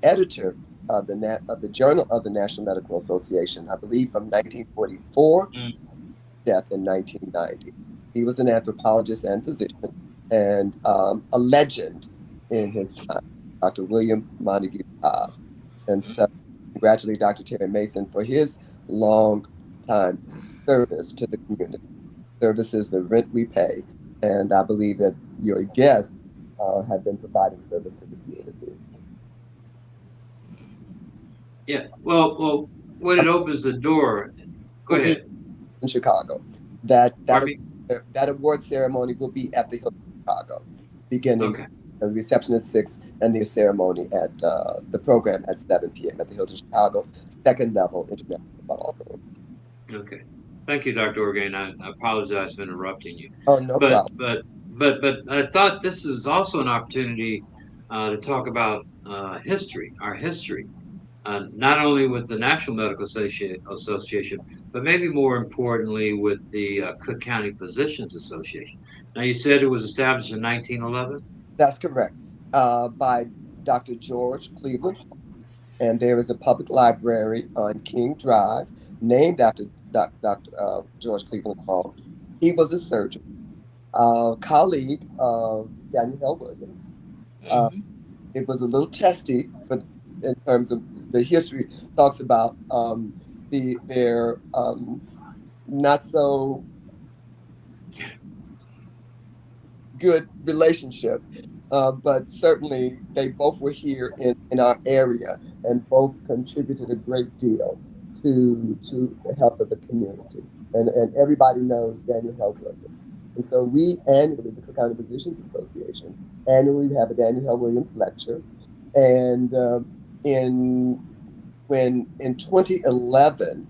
editor of the Journal of the National Medical Association, I believe from 1944 Mm. death in 1990. He was an anthropologist and physician and a legend in his time, Dr. William Montague Cobb. And so, congratulate Dr. Terry Mason for his long time service to the community. Service is the rent we pay. And I believe that your guests have been providing service to the community. Yeah. Well, when it opens the door, go Will be ahead. in Chicago. That that Pardon me. that award ceremony will be at the Hilton Chicago, beginning Okay. the reception at 6 and the ceremony at the program at 7 p.m. at the Hilton Chicago second level international ballroom. Okay. Thank you, Dr. Orgain. I apologize for interrupting you, Oh, no but problem. but but I thought this is also an opportunity to talk about history, our history, not only with the National Medical Association, but maybe more importantly with the Cook County Physicians Association. Now, you said it was established in 1911. That's correct. By Dr. George Cleveland, and there is a public library on King Drive named after Dr. George Cleveland Hall. He was a surgeon, colleague of Daniel Hill Williams. Uh, Hmm. it was a little testy for in terms of the history talks about their not so good relationship, but certainly they both were here in our area and both contributed a great deal to the health of the community. And everybody knows Daniel Hill Williams. And so we annually, the Cook County Physicians Association, annually have a Daniel Hill Williams lecture. And in in 2011,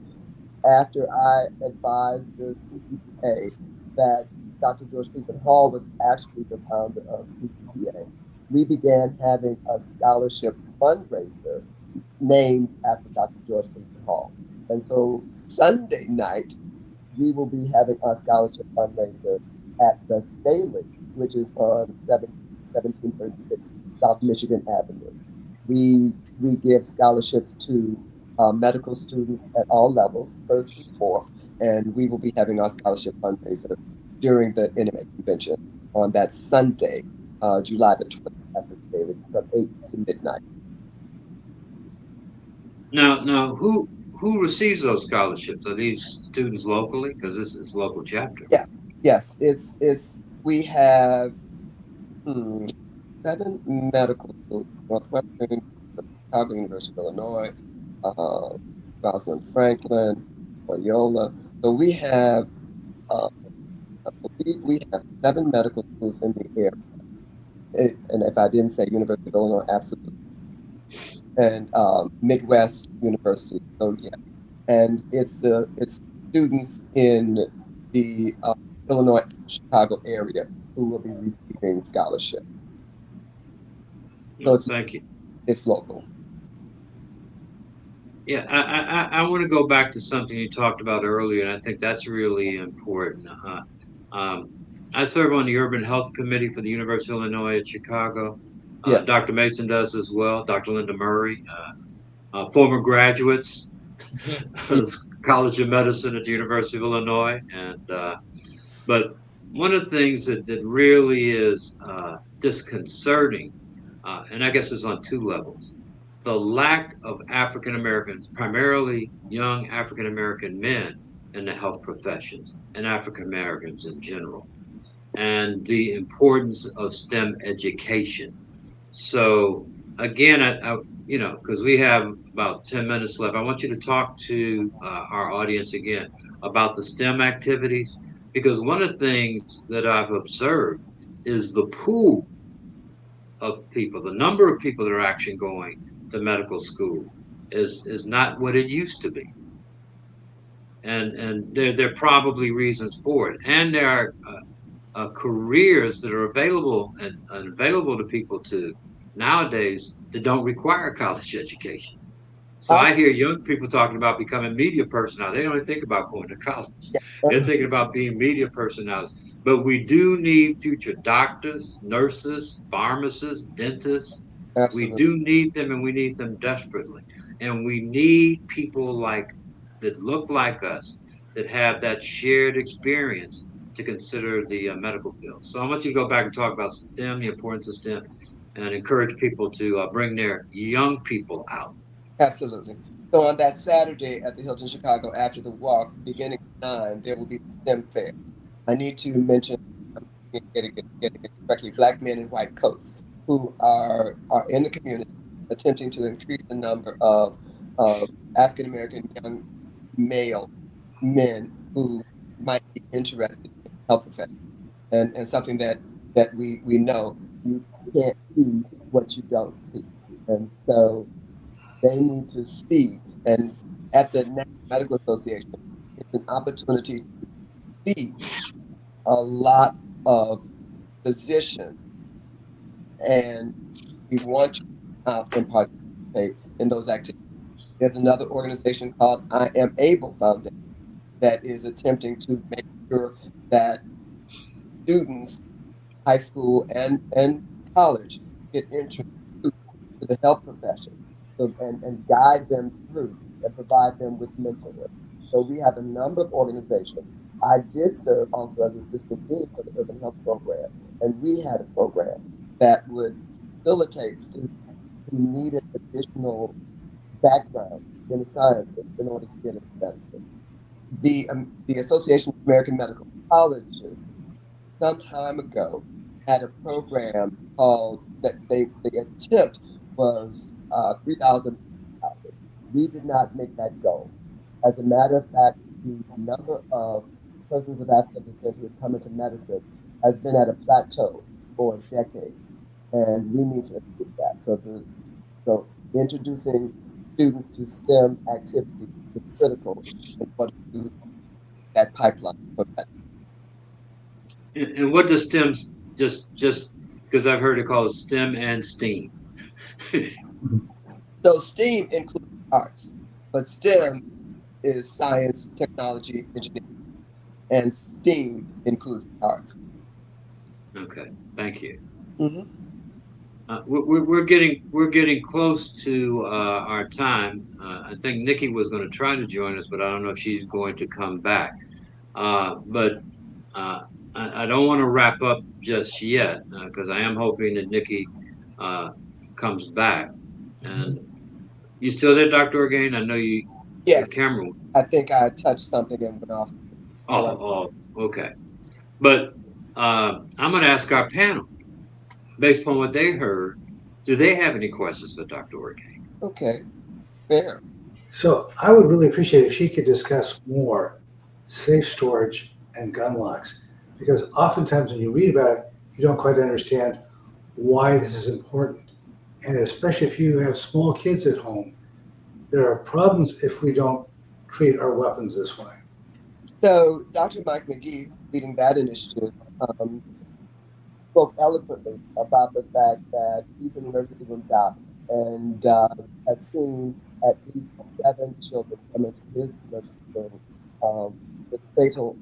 after I advised the CCPA that Dr. George Cleveland Hall was actually the founder of CCPA, we began having a scholarship fundraiser named after Dr. George Clinton Hall. And so Sunday night, we will be having our scholarship fundraiser at the Staley, which is on 1736 South Michigan Avenue. We give scholarships to medical students at all levels, first through fourth, and we will be having our scholarship fundraiser during the NMA convention on that Sunday, July the 20th, at the Staley, from 8 to midnight. Now, who receives those scholarships? Are these students locally? Because this is local chapter. Yeah, yes, we have 7 medical schools: Northwestern, Chicago, University of Illinois, Rosalind Franklin, Loyola. So we have, I believe we have 7 medical schools in the area. And if I didn't say University of Illinois, absolutely. And Midwest University. So yeah, and it's students in the Illinois, Chicago area who will be receiving scholarships. So Thank you. It's local. Yeah, I want to go back to something you talked about earlier, and I think that's really important. I serve on the Urban Health Committee for the University of Illinois at Chicago. Yes, Dr. Mason does as well, Dr. Linda Murray, former graduates of the College of Medicine at the University of Illinois. But one of the things that really is disconcerting, and I guess it's on 2 levels, the lack of African Americans, primarily young African American men in the health professions and African Americans in general, and the importance of STEM education. So again, because we have about 10 minutes left, I want you to talk to our audience again about the STEM activities, because one of the things that I've observed is the pool of people, the number of people that are actually going to medical school is not what it used to be. And there are probably reasons for it. And there are careers that are available and available to people to nowadays that don't require college education. So I, I hear young people talking about becoming media personnel. They don't even think about going to college. yeah, They're thinking about being media personnel. But we do need future doctors, nurses, pharmacists, dentists. We absolutely, do need them, and we need them desperately. And we need people like that look like us, that have that shared experience to consider the medical field. So I want you to go back and talk about STEM, the importance of STEM, and encourage people to bring their young people out. absolutely. So on that Saturday at the Hilton Chicago, after the walk, beginning at 9, there will be the STEM fair. I need to mention, I'm getting it correctly, Black men in white coats who are in the community attempting to increase the number of African American young male men who might be interested in health professions, and something that we know you can't be what you don't see, and so they need to see. And at the National Medical Association, it's an opportunity to see a lot of physicians, and we want you to out and participate in those activities. There's another organization called I Am Able Foundation that is attempting to make sure that students, high school and college, get interest to the health professions, so, and guide them through and provide them with mentorship. So we have a number of organizations. I did serve also as assistant dean for the urban health program, and we had a program that would facilitate students who needed additional background in the sciences in order to get into medicine. The Association of American Medical Colleges some time ago had a program called that the attempt was 3,000. We did not make that goal. As a matter of fact, the number of persons of African descent who have come into medicine has been at a plateau for decades, and we need to improve that. So introducing students to STEM activities is critical in order to that pipeline for that. And what does STEM, just because I've heard it called STEM and STEAM? So STEAM includes arts, but STEM is science, technology, engineering, and STEAM includes arts. Okay, thank you. Mm-hmm. We're getting close to our time. I think Nikki was going to try to join us, but I don't know if she's going to come back. But uh, I don't want to wrap up just yet because I am hoping that Nikki uh, comes back. And you still there, Dr. Orgain? I know your Yes, camera. I think I touched something and went off. Oh, okay. But I'm going to ask our panel, based upon what they heard, do they have any questions for Dr. Orgain? Okay, fair. So I would really appreciate if she could discuss more safe storage and gun locks, because oftentimes when you read about it, you don't quite understand why this is important. And especially if you have small kids at home, there are problems if we don't treat our weapons this way. So Dr. Mike McGee, leading that initiative, spoke eloquently about the fact that he's an emergency room doc and has seen at least 7 children come into his emergency room with fatal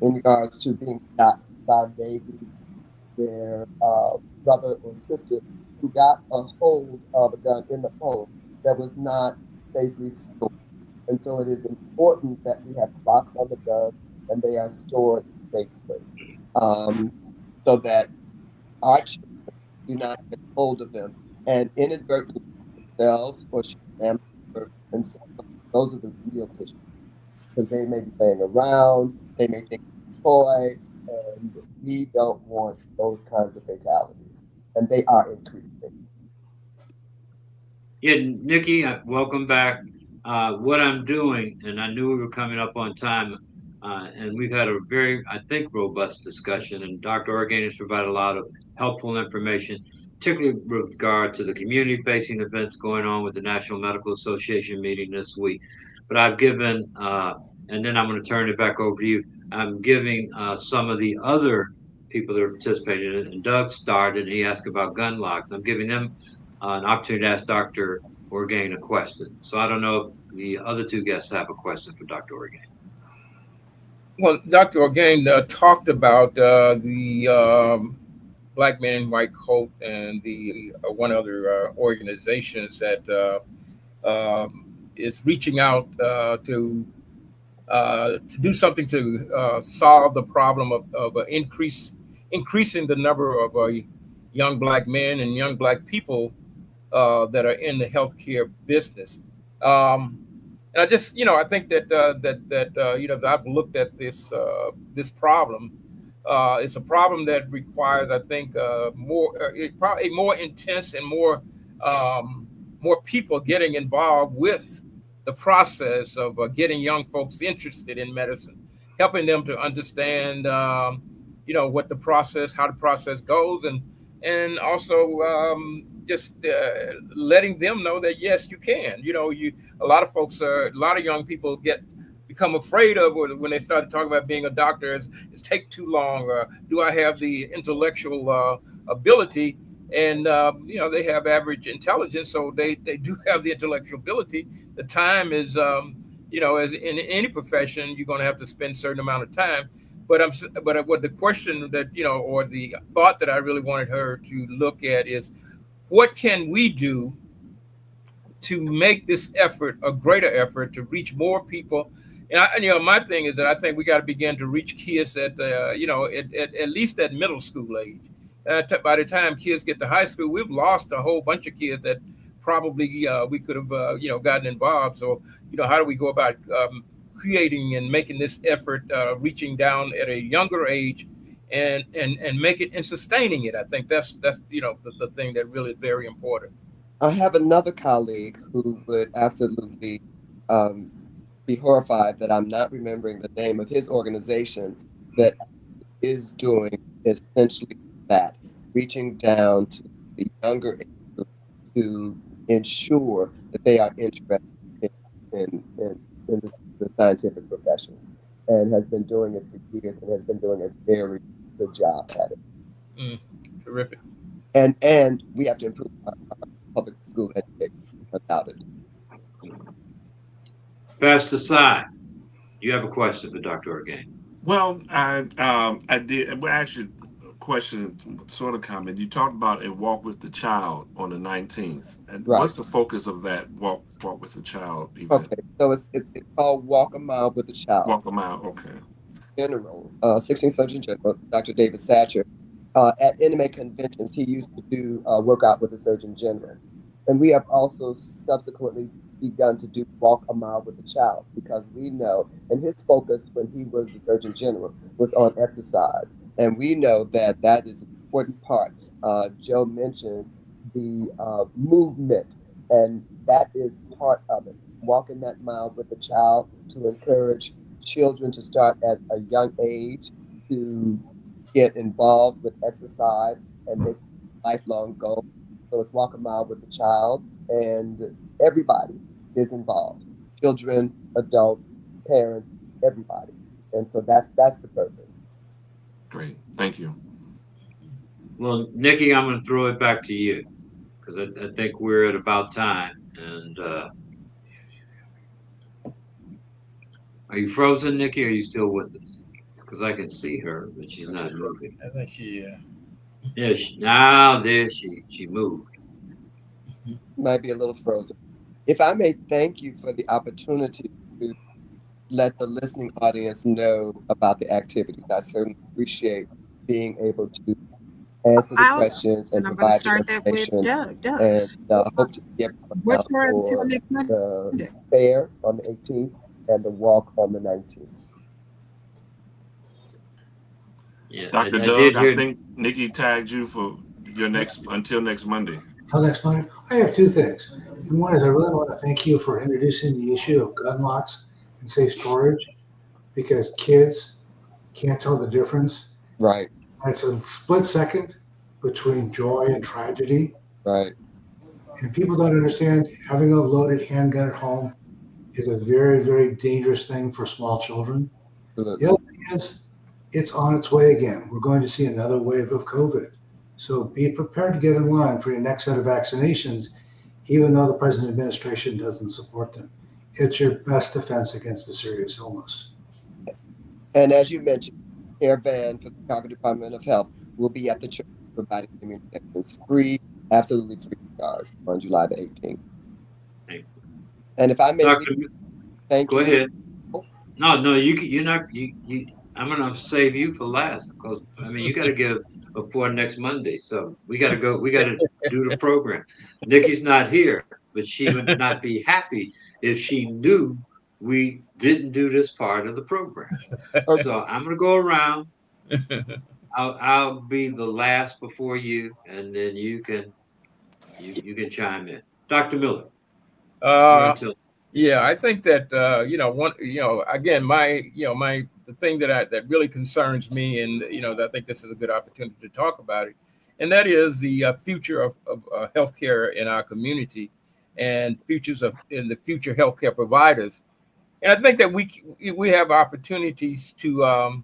in regards to being shot by maybe their brother or sister who got a hold of a gun in the home that was not safely stored. And so it is important that we have locks on the gun and they are stored safely, so that our children do not get hold of them and inadvertently themselves or shoot family members. And so those are the real issues because they may be laying around, they may think it's a toy, and we don't want those kinds of fatalities. And they are increasing. Yeah, Nikki, welcome back. What I'm doing, and I knew we were coming up on time, and we've had a very, I think, robust discussion, and Dr. Orgain has provided a lot of helpful information, particularly with regard to the community-facing events going on with the National Medical Association meeting this week. But I've given, and then I'm going to turn it back over to you. I'm giving some of the other people that are participating, and Doug started, and he asked about gun locks. I'm giving them an opportunity to ask Dr. Orgain a question. So I don't know if the other two guests have a question for Dr. Orgain. Well, Dr. Orgain talked about the Black Man in White Coat and the one other organizations that is reaching out to do something to solve the problem of increasing the number of young Black men and young Black people that are in the healthcare business. And I just, I think that I've looked at this problem. It's a problem that requires, I think, probably more intense and more people getting involved with the process of getting young folks interested in medicine, helping them to understand, what the process, how the process goes, and also just letting them know that yes, you can. A lot of folks, a lot of young people become afraid of when they start talking about being a doctor. It's take too long, or do I have the intellectual ability? And they have average intelligence, so they do have the intellectual ability. The time is, as in any profession, you're going to have to spend a certain amount of time. But what the question that or the thought that I really wanted her to look at is, what can we do to make this effort a greater effort to reach more people? And my thing is that I think we got to begin to reach kids at least at middle school age. By the time kids get to high school, we've lost a whole bunch of kids that probably we could have gotten involved. So how do we go about creating and making this effort reaching down at a younger age and make it and sustaining it? I think that's the thing that really is very important. I have another colleague who would absolutely be horrified that I'm not remembering the name of his organization that is doing essentially that, reaching down to the younger age group to ensure that they are interested in the scientific professions, and has been doing it for years and has been doing a very good job at it. Terrific. And we have to improve our public school education. undoubtedly. Pastor Si, you have a question for Dr. Orgain. Well, I did. Well, actually, question, sort of comment. You talked about a walk with the child on the 19th, and Right. what's the focus of that walk with the child event? Okay. So it's called Walk a Mile with a Child. Walk them out. Okay. General, 16th Surgeon General, Dr. David Satcher, at inmate conventions, he used to do workout with the Surgeon General. And we have also subsequently begun to do Walk a Mile with the Child because we know, and his focus when he was the Surgeon General was on exercise. And we know that that is an important part. Joe mentioned the movement, and that is part of it. Walking that mile with the child to encourage children to start at a young age to get involved with exercise and make lifelong goals. So it's walk a mile with the child, and everybody is involved: children, adults, parents, everybody. And so that's the purpose. Great. Thank you. Well, Nikki, I'm going to throw it back to you because I think we're at about time. And are you frozen, Nikki? Or are you still with us? Because I can see her, but she's not moving. I think she. Yeah, now there she moved. Might be a little frozen. If I may thank you for the opportunity to let the listening audience know about the activities. I certainly appreciate being able to answer the questions and And I'm going to provide the start that with information, Doug. Doug, and hope to see everyone what's out your until for next Monday? the fair on the 18th and the walk on the 19th. Yeah, Dr. I Doug, did I hear. think Nikki tagged you for your next until next Monday. Until next Monday, I have two things. And one is I really want to thank you for introducing the issue of gun locks and safe storage because kids can't tell the difference. Right, It's a split second between joy and tragedy. right. And people don't understand having a loaded handgun at home is a very, very dangerous thing for small children. Absolutely. The other thing is, it's on its way again. We're going to see another wave of COVID. So be prepared to get in line for your next set of vaccinations, even though the present administration doesn't support them. It's your best defense against a serious illness. And as you mentioned, care van for the Chicago Department of Health will be at the church providing communications free, absolutely free of charge on July the 18th. Thank And if I may, Doctor, thank go you. ahead. No, you're not. You. I'm gonna save you for last because I mean you got to give before next Monday. So we got to go. We got to do the program. Nikki's not here, but she would not be happy if she knew we didn't do this part of the program. Okay. So I'm gonna go around. I'll be the last before you, and then you can chime in. Dr. Miller, you're Uh, until. yeah, I think that again, the thing that really concerns me, and I think this is a good opportunity to talk about it, and that is the future of healthcare in our community, and in the future healthcare providers. And I think that we have opportunities to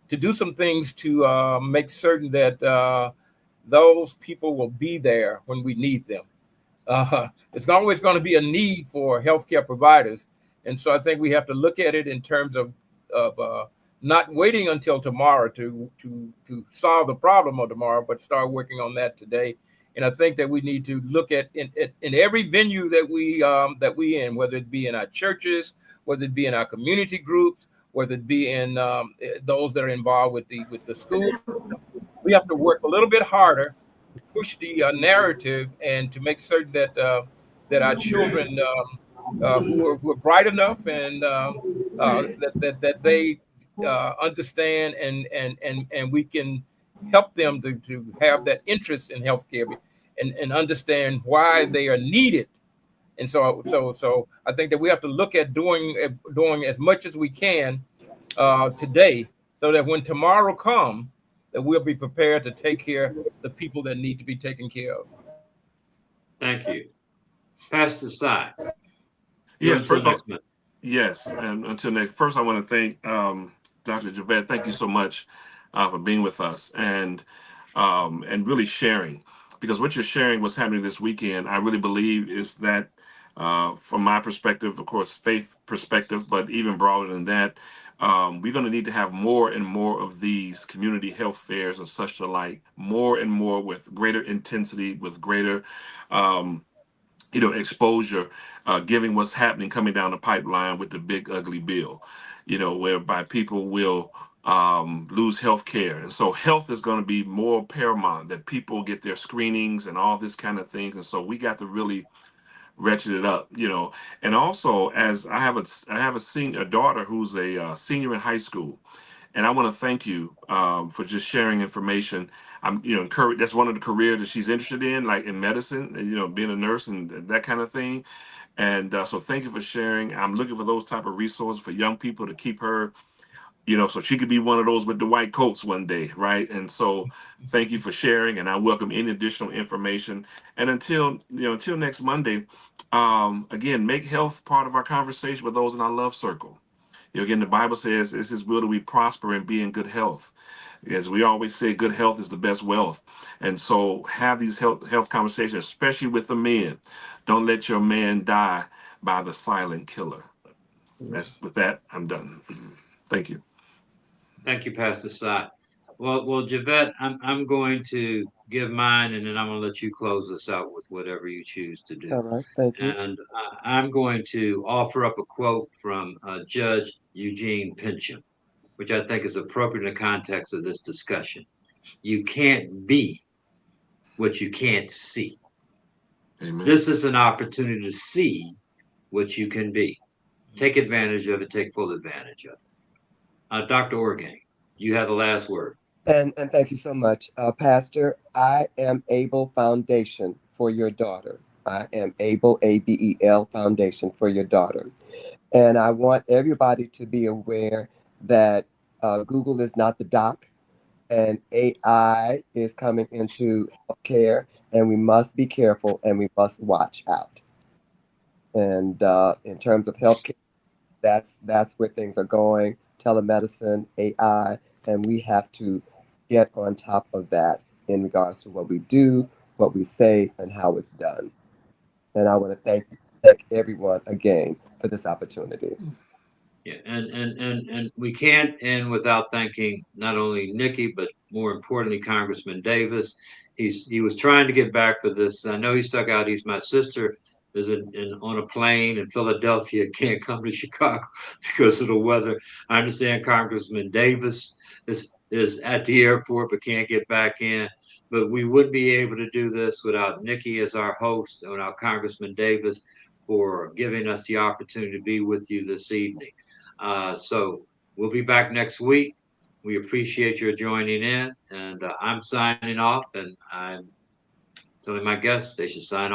do some things to make certain that those people will be there when we need them. It's always going to be a need for healthcare providers, and so I think we have to look at it in terms of not waiting until tomorrow to solve the problem of tomorrow, but start working on that today. And I think that we need to look at in every venue that we in, whether it be in our churches, whether it be in our community groups, whether it be in those that are involved with the school system, we have to work a little bit harder to push the narrative and to make certain that our children who are bright enough and that they understand and we can help them to have that interest in healthcare and understand why they are needed. And so I think that we have to look at doing as much as we can today, so that when tomorrow comes, that we'll be prepared to take care of the people that need to be taken care of. Thank you, Pastor Si. You're Yes, until first of all, next month. yes, and until next. First, I want to thank Dr. Javed. Thank you so much for being with us and really sharing, because what you're sharing, what's happening this weekend, I really believe is that From my perspective, of course, faith perspective, but even broader than that, we're going to need to have more and more of these community health fairs and such alike, more and more with greater intensity, with greater exposure, giving what's happening coming down the pipeline with the big ugly bill, whereby people will lose health care. And so health is going to be more paramount, that people get their screenings and all this kind of things. And so we got to really ratchet it up, And also, as I have a daughter who's a senior in high school, and I want to thank you for just sharing information. I'm, encouraged. That's one of the careers that she's interested in, like in medicine, and, being a nurse and that kind of thing. And so, thank you for sharing. I'm looking for those type of resources for young people to keep her, so she could be one of those with the white coats one day, right? And so, thank you for sharing, and I welcome any additional information. And until next Monday, again, make health part of our conversation with those in our love circle. Again, the Bible says it's His will that we prosper and be in good health. As we always say, good health is the best wealth. And so have these health conversations, especially with the men. Don't let your man die by the silent killer. With that, I'm done. Thank you. Thank you, Pastor Sot. Well, Javette, I'm going to give mine, and then I'm going to let you close us out with whatever you choose to do. All right, thank you. And I'm going to offer up a quote from Judge Eugene Pincham, which I think is appropriate in the context of this discussion. You can't be what you can't see. Amen. This is an opportunity to see what you can be. Take advantage of it, take full advantage of it. Dr. Organg, you have the last word. And thank you so much, Pastor. I am Able Foundation for your daughter. I am Able, ABEL Foundation for your daughter. And I want everybody to be aware that Google is not the doc, and AI is coming into healthcare, and we must be careful and we must watch out. And in terms of healthcare, that's where things are going. Telemedicine, AI, and we have to get on top of that in regards to what we do, what we say, and how it's done. And I want to thank everyone again for this opportunity. Yeah, and we can't end without thanking not only Nikki, but more importantly, Congressman Davis. He was trying to get back for this. I know he stuck out. My sister is on a plane in Philadelphia, can't come to Chicago because of the weather. I understand Congressman Davis is at the airport but can't get back in. But we wouldn't be able to do this without Nikki as our host and without Congressman Davis for giving us the opportunity to be with you this evening. So we'll be back next week. We appreciate your joining in, and I'm signing off, and I'm telling my guests they should sign off.